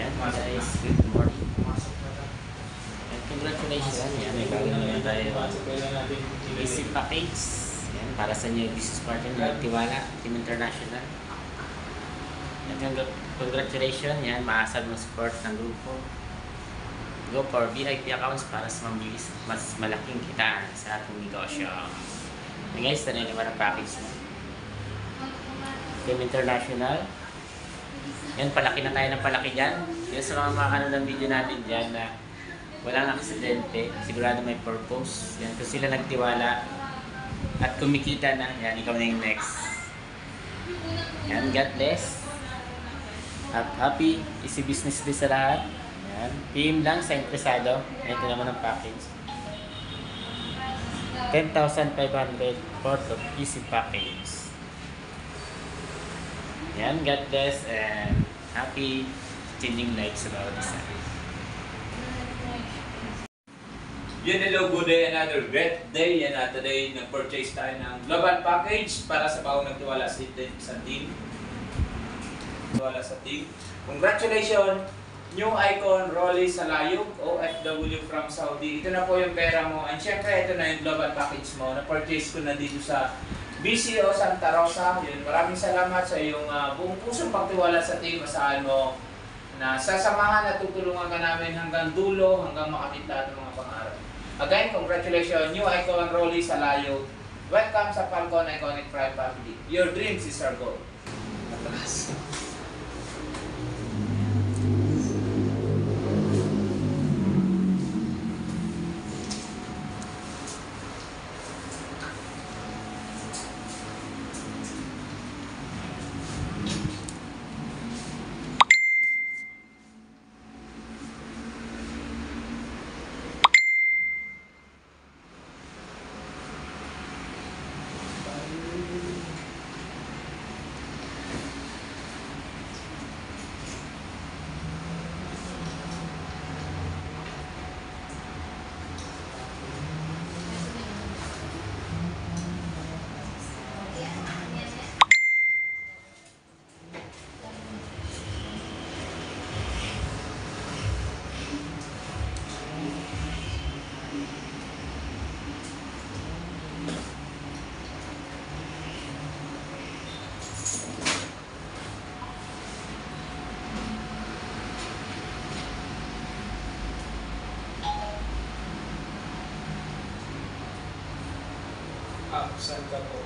Yan guys, good morning. And congratulations. Yan, may bago naman tayo. Easy package. Yan, para sa inyo business partner na Tiwala, Team International. Yan, congratulations. Yan, maasad mo support ng grupo. Go for VIP accounts para sa mabilis, mas malaking kitaan sa ating negosyo. Yan guys, tanay naman ang package mo. Team International. Yan, palaki na tayo ng palaki dyan. Yan sa mga makakanood ng video natin dyan na walang aksidente, sigurado may purpose. Yan, kung sila nagtiwala at kumikita na, yan, ikaw na yung next. Yan, God bless. At happy, easy business din sa lahat. Yan, PM lang sa interesado. Ito naman ang package. 10,500 worth of easy package. Yan, God bless and happy changing lives sa bawat isa. Yan, hello, good day, another great day. Yan, today nag-purchase tayo ng global package para sa bawang nagtiwala sa team. Nagtiwala sa team. Congratulations! New icon, Rolly Salayog, OFW from Saudi. Ito na po yung pera mo. And syempre, ito na yung global package mo. Na-purchase ko na dito sa BCO Santa Rosa. Yun, maraming salamat sa iyong buong pusong pagtiwala sa team. Asahan mo na sasamahan at tutulungan ka namin hanggang dulo, hanggang makamit lahat ng mga pangarap. Again, congratulations, new icon Rolly Salayog. Welcome sa Falcon Iconic Pride Family. Your dreams is our goal. Atras. Saan ka po?